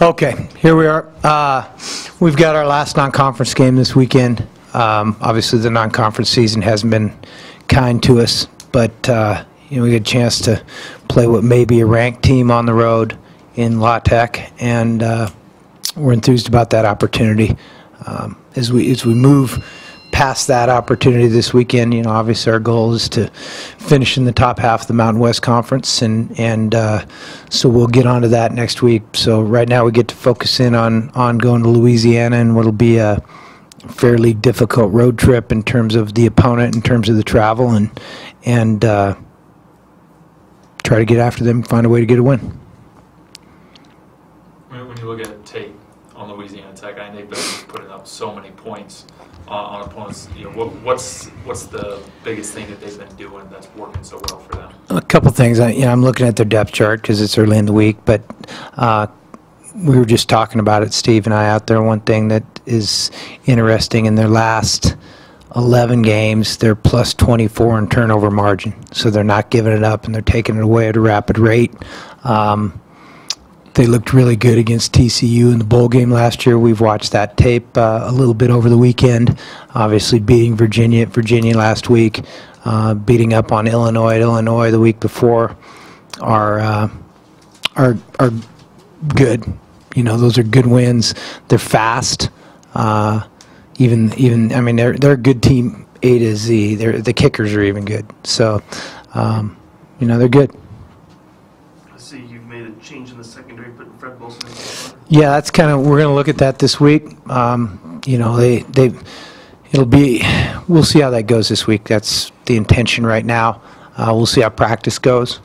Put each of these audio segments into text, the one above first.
Okay, here we are. We've got our last non-conference game this weekend. Obviously, the non-conference season hasn't been kind to us, but we get a chance to play what may be a ranked team on the road in La Tech, and we're enthused about that opportunity. As we move past that opportunity this weekend, obviously our goal is to finish in the top half of the Mountain West Conference, and so we'll get onto that next week. So right now we get to focus in on going to Louisiana, and what'll be a fairly difficult road trip in terms of the opponent, in terms of the travel, and try to get after them and find a way to get a win. When you look at tape on Louisiana Tech, I think they've been putting up so many points on opponents. What's the biggest thing that they've been doing that's working so well for them? A couple things. I'm looking at their depth chart because it's early in the week, but we were just talking about it, Steve and I, out there. One thing that is interesting, in their last 11 games, they're plus 24 in turnover margin. So they're not giving it up, and they're taking it away at a rapid rate. They looked really good against TCU in the bowl game last year. We've watched that tape a little bit over the weekend. Obviously beating Virginia last week, beating up on Illinois the week before are good. Those are good wins. They're fast. I mean, they're a good team A to Z. The kickers are even good. So, they're good. I see you've made a change in the secondary, putting Fred Wilson in the Yeah, that's kind of, we're going to look at that this week. We'll see how that goes this week. That's the intention right now. We'll see how practice goes.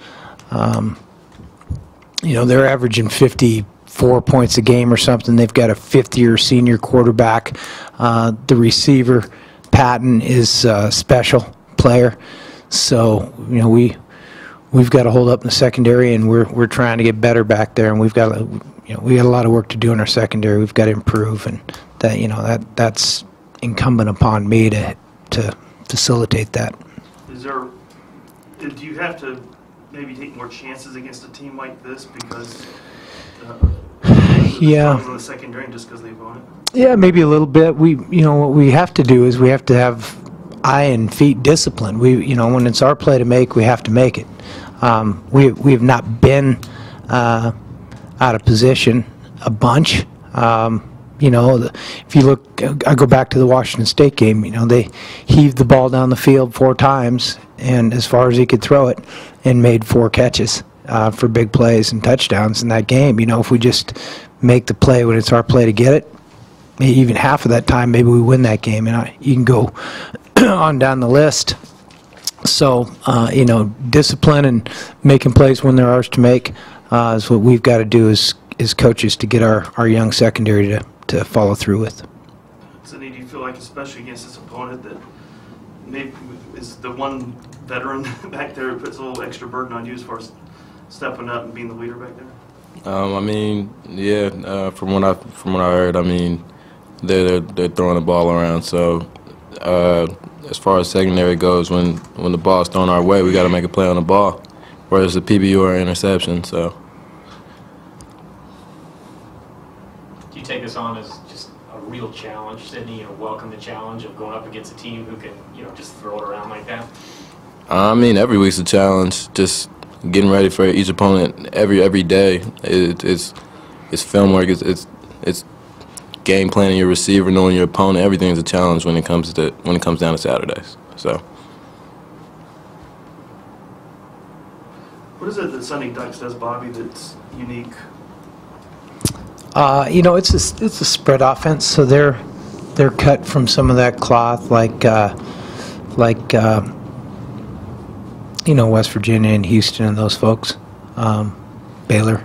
They're averaging 54 points a game or something. They've got a fifth-year senior quarterback. The receiver, Patton, is a special player. So, we've got to hold up in the secondary, and we're trying to get better back there. And we got a lot of work to do in our secondary. We've got to improve, and that's incumbent upon me to facilitate that. Do you have to maybe take more chances against a team like this because yeah, in the secondary just because they've won it? Yeah, maybe a little bit. What we have to do is we have to have eye and feet discipline. When it's our play to make, we have to make it. We have not been out of position a bunch. If you look, I go back to the Washington State game. They heaved the ball down the field 4 times, and as far as he could throw it, and made 4 catches for big plays and touchdowns in that game. If we just make the play when it's our play to get it, even half of that time, maybe we win that game. And you can go on down the list. So, discipline and making plays when they're ours to make is what we've got to do as coaches to get our young secondary to follow through with. Sidney, do you feel like, especially against this opponent, that maybe is the one veteran back there who puts a little extra burden on you as far as stepping up and being the leader back there? From what I heard, they're throwing the ball around. So as far as secondary goes, when the ball's thrown our way, we got to make a play on the ball, whether it's a PBU or an interception. So. Do you take this on as just a real challenge, Sidney? Welcome the challenge of going up against a team who can, just throw it around like that? Every week's a challenge. Just getting ready for each opponent every day. It's film work. It's game planning your receiver, knowing your opponent. Everything's a challenge when it comes down to Saturdays. So. What is it that Sunday Ducks does, Bobby, that's unique? It's a spread offense, so they're cut from some of that cloth, like West Virginia and Houston and those folks, Baylor.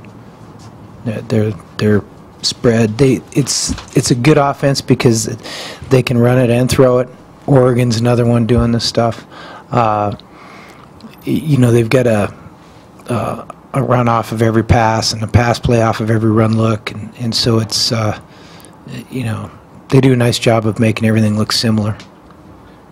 They're spread. It's a good offense because they can run it and throw it. Oregon's another one doing this stuff. They've got a run off of every pass and a pass play off of every run look, and so it's they do a nice job of making everything look similar.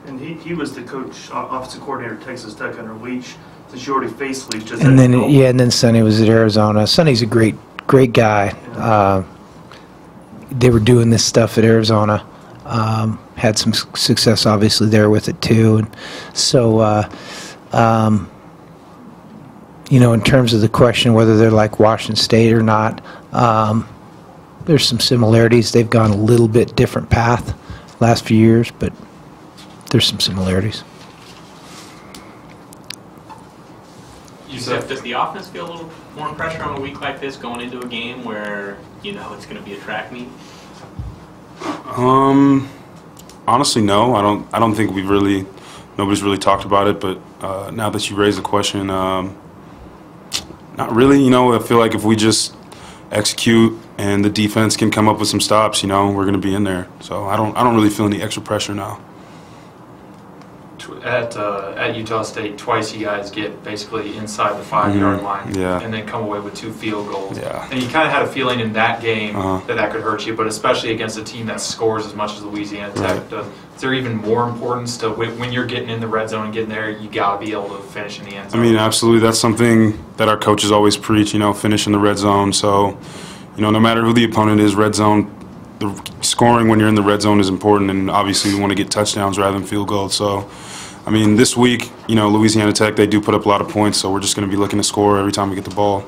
And he was the coach, offensive coordinator at Texas Tech under Leach. Since you already faced Leach, and then Sonny was at Arizona. Sonny's a great great guy. They were doing this stuff at Arizona. Had some success, obviously, there with it, too. And so, in terms of the question whether they're like Washington State or not, there's some similarities. They've gone a little bit different path last few years, but there's some similarities. Yusef, does the offense feel a little more pressure on a week like this going into a game where it's going to be a track meet? Honestly, no. I don't think nobody's really talked about it. But now that you raised the question, not really. I feel like if we just execute and the defense can come up with some stops, we're going to be in there. So I don't really feel any extra pressure now. At Utah State, twice you guys get basically inside the 5-yard line, and then come away with 2 field goals. Yeah. And you kind of had a feeling in that game that could hurt you, but especially against a team that scores as much as Louisiana Tech does. Is there even more importance to when you're getting in the red zone and getting there, you got to be able to finish in the end zone? I mean, absolutely. That's something that our coaches always preach, finish in the red zone. So, no matter who the opponent is, red zone, the scoring when you're in the red zone is important, and obviously we want to get touchdowns rather than field goals. So, I mean, this week, Louisiana Tech, they do put up a lot of points, so we're just going to be looking to score every time we get the ball.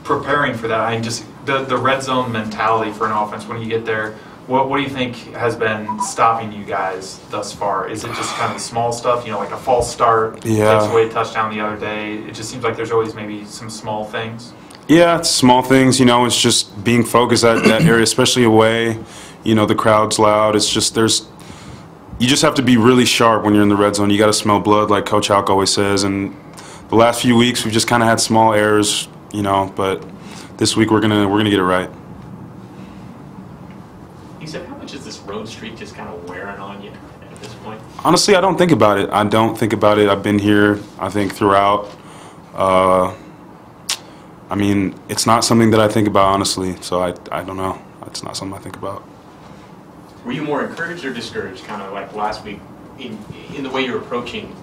Preparing for that, I mean, just the red zone mentality for an offense when you get there, what do you think has been stopping you guys thus far? Is it just kind of small stuff, like a false start, takes away a touchdown the other day? It just seems like there's always maybe some small things. Yeah, it's small things, it's just being focused at that area, especially away. The crowd's loud. It's just you just have to be really sharp when you're in the red zone. You got to smell blood, like Coach Hauck always says. And the last few weeks, we've just kind of had small errors, but this week we're gonna get it right. Yusef, how much is this road streak just kind of wearing on you at this point? Honestly, I don't think about it. I've been here, I think, throughout. I mean, it's not something that I think about, honestly. So I don't know. It's not something I think about. Were you more encouraged or discouraged, kind of like last week, in the way you're approaching,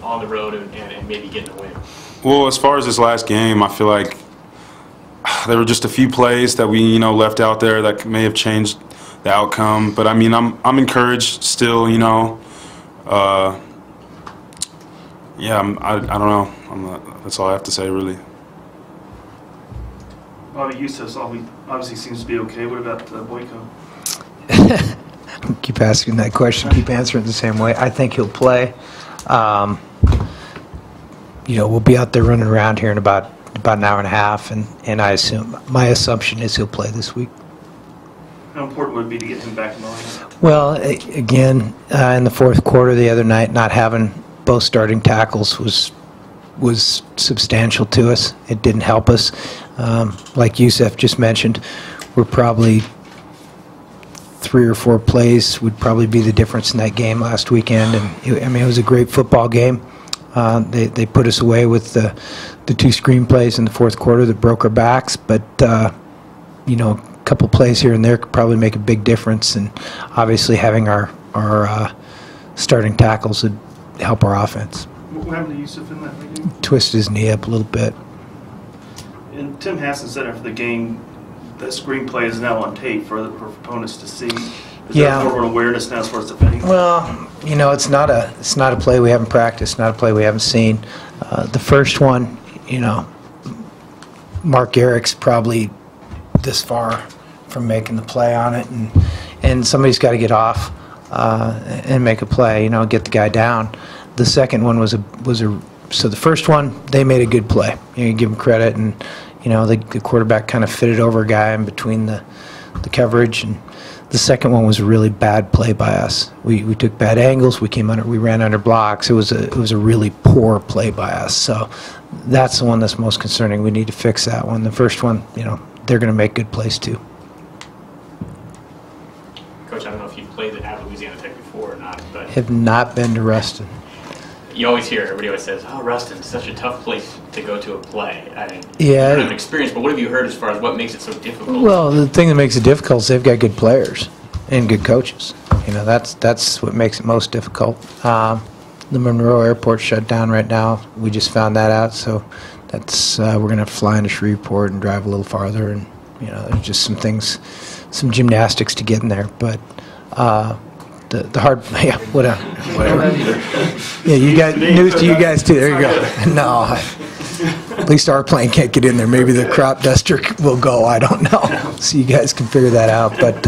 on the road and maybe getting a win? Well, as far as this last game, I feel like there were just a few plays that we, left out there that may have changed the outcome. But I mean, I'm encouraged still, I don't know. That's all I have to say, really. Bobby, Yusef obviously seems to be okay. What about Boyko? Keep asking that question, keep answering it the same way. I think he'll play. We'll be out there running around here in about an hour and a half, and my assumption is he'll play this week. How important would it be to get him back in the lineup? Well, again, in the fourth quarter the other night, not having both starting tackles was substantial to us. It didn't help us. Like Yusef just mentioned, we're probably 3 or 4 plays would probably be the difference in that game last weekend. And it was a great football game. They put us away with the 2 screenplays in the fourth quarter that broke our backs. But a couple plays here and there could probably make a big difference. And obviously having our starting tackles would help our offense. What happened to Yusef in that game? Twisted his knee up a little bit. And Tim Hassan said after the game, the screenplay is now on tape for opponents to see. Is there more of an awareness now as far as defending? Well, it's not a play we haven't practiced, not a play we haven't seen. The first one, Mark Garrick's probably this far from making the play on it, and somebody's got to get off and make a play, get the guy down. The second one was so the first one, they made a good play. You give them credit, and the quarterback kind of fitted over a guy in between the coverage, and the second one was a really bad play by us. We took bad angles. We ran under blocks. It was a really poor play by us. So that's the one that's most concerning. We need to fix that one. The first one, they're going to make good plays too. Coach, I don't know if you've played at Louisiana Tech before or not, but Have not been to Ruston. You always hear, everybody always says, oh, Ruston's such a tough place to go to a play. I mean, Yeah. you don't have experience, but what have you heard as far as what makes it so difficult? Well, the thing that makes it difficult is they've got good players and good coaches. That's what makes it most difficult. The Monroe Airport shut down right now. We just found that out, so that's we're going to fly into Shreveport and drive a little farther, and there's just some things, some gymnastics to get in there. But the hard, yeah, whatever. Yeah, you guys, news to you guys too. There you go. No, at least our plane can't get in there. Maybe the crop duster will go. I don't know. So you guys can figure that out. But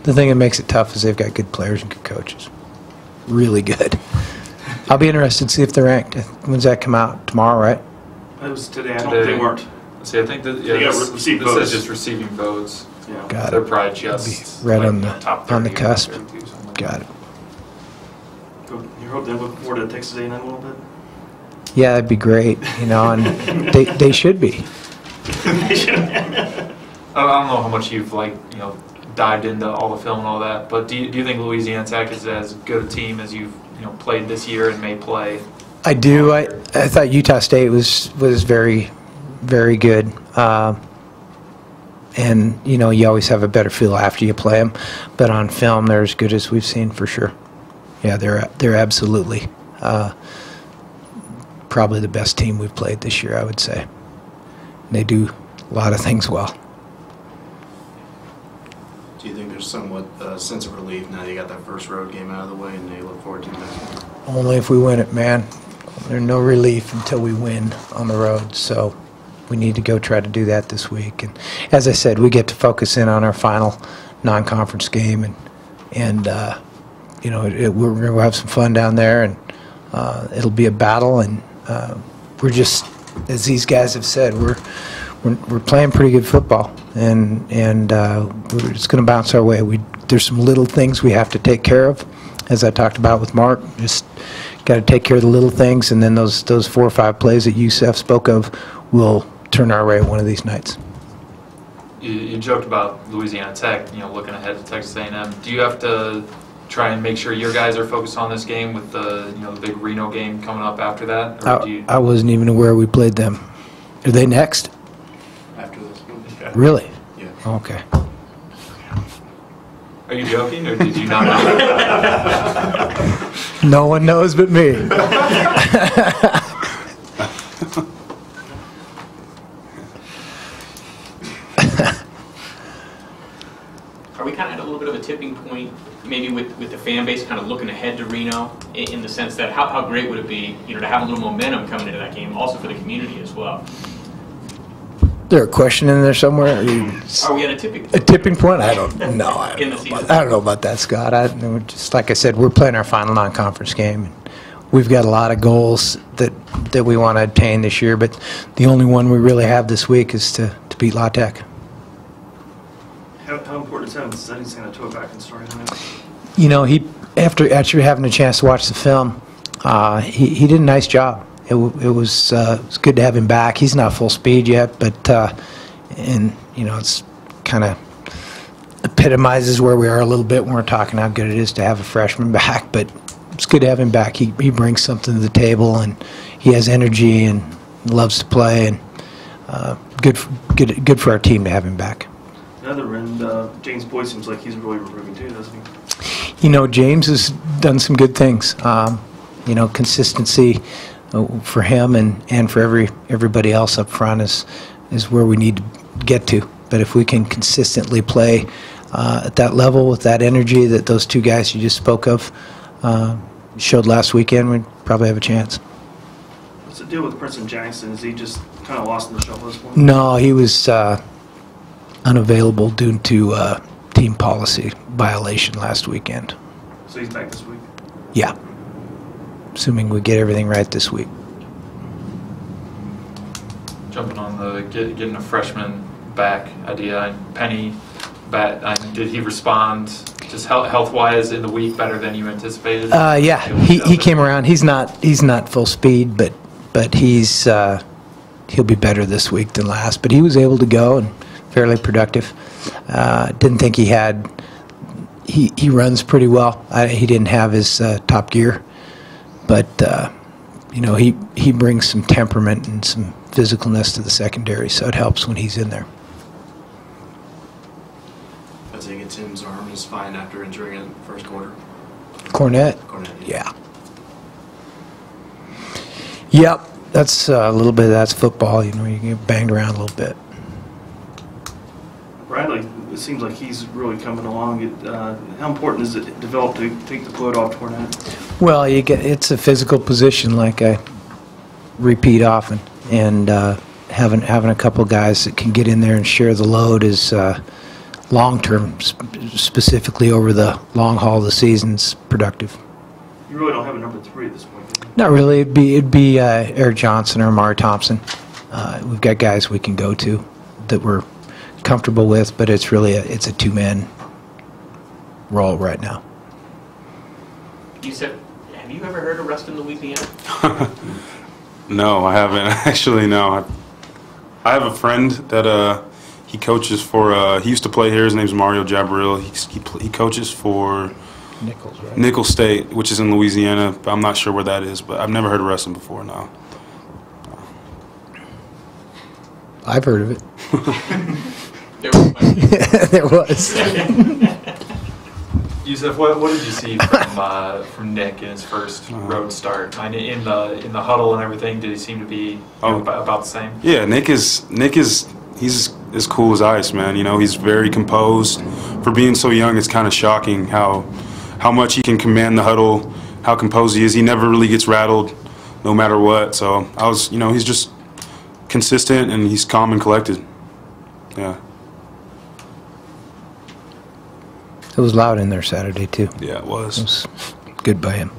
the thing that makes it tough is they've got good players and good coaches. Really good. I'll be interested to see if they're ranked. When's that come out? Tomorrow, right? It was today. I don't. They weren't. See, I think that this is just receiving votes. Yeah. Got They're it. probably just Right like, on the top on the 30 or cusp. 32, something like Got it. You hope they look forward to Texas A&M a little bit. Yeah, that'd be great. And they should be. I don't know how much you've dived into all the film and all that, but do you think Louisiana Tech is as good a team as you've played this year and may play? I do. I thought Utah State was very, very good. And you always have a better feel after you play them, but on film they're as good as we've seen for sure. Yeah, they're absolutely probably the best team we've played this year, I would say. They do a lot of things well. Do you think there's somewhat a sense of relief now you got that first road game out of the way and they look forward to the next one? Only if we win it, man. There's no relief until we win on the road, so we need to go try to do that this week. And as I said, we get to focus in on our final non-conference game, and we're going to have some fun down there, and it'll be a battle. And we're just, as these guys have said, we're playing pretty good football, and it's going to bounce our way. There's some little things we have to take care of, as I talked about with Mark. Just got to take care of the little things, and then those 4 or 5 plays that Yusef spoke of will turn our way one of these nights. You joked about Louisiana Tech, looking ahead to Texas A&M. Do you have to try and make sure your guys are focused on this game with the the big Reno game coming up after that? Or I wasn't even aware we played them. Are they next? After this one? Okay. Really? Yeah. Okay. Are you joking, or did you not know? No one knows but me. Are we kind of at a little bit of a tipping point, maybe with the fan base kind of looking ahead to Reno, in the sense that how great would it be, to have a little momentum coming into that game, also for the community as well? There a question in there somewhere? Are we at a tipping point? A tipping point? I don't know. I don't know about that, Scott. Just like I said, we're playing our final non-conference game. We've got a lot of goals that we want to obtain this year, but the only one we really have this week is to beat La Tech. How important is that? He's going to back and story tonight. He after actually having a chance to watch the film, he did a nice job. It was good to have him back. He's not full speed yet, but it's kind of epitomizes where we are a little bit when we're talking how good it is to have a freshman back. But it's good to have him back. He brings something to the table, and he has energy and loves to play, and good for our team to have him back. The other end, James Boyd seems like he's really improving too, doesn't he? James has done some good things. Consistency for him and for everybody else up front is where we need to get to. But if we can consistently play at that level with that energy that those 2 guys you just spoke of showed last weekend, we'd probably have a chance. What's the deal with Princeton Jackson? Is he just kind of lost in the shuffle this point? No, he was unavailable due to team policy violation last weekend. So he's back this week? Yeah. Assuming we get everything right this week. Jumping on the getting a freshman back idea, Penny, did he respond just health-wise in the week better than you anticipated? Yeah, he came around. He's not full speed, but he'll be better this week than last. But he was able to go and fairly productive. Didn't think he had. He runs pretty well. He didn't have his top gear. But, he brings some temperament and some physicalness to the secondary, so it helps when he's in there. I take it Tim's arm is fine after injuring in the first quarter. Cornette? Cornette, Yeah. Yep. that's a little bit of that's football. You know, you get banged around a little bit. Bradley, it seems like he's really coming along. How important is it to develop to take the load off Tornado? Well, it's a physical position, like I repeat often, and having a couple of guys that can get in there and share the load is long term, specifically over the long haul of the season's productive. You really don't have a number 3 at this point, do you? Not really. It'd be Eric Johnson or Amari Thompson. We've got guys we can go to that we're comfortable with, but it's really it's a 2-man role right now. Yusef, have you ever heard of Ruston, Louisiana? No, I haven't. Actually, no. I have a friend that he coaches for. He used to play here. His name's Mario Jabril. He coaches for Nichols, right? Nichols State, which is in Louisiana. But I'm not sure where that is. But I've never heard of Ruston before. No. I've heard of it. There was There was. Yusef, what did you see from Nick in his first road start? I mean, in the huddle and everything, did he seem to be about the same? Yeah, Nick is he's as cool as ice, man. You know, he's very composed. For being so young, it's kind of shocking how much he can command the huddle, how composed he is. He never really gets rattled, no matter what. So he's just consistent and he's calm and collected. Yeah. It was loud in there Saturday too. Yeah, it was. It was good by him.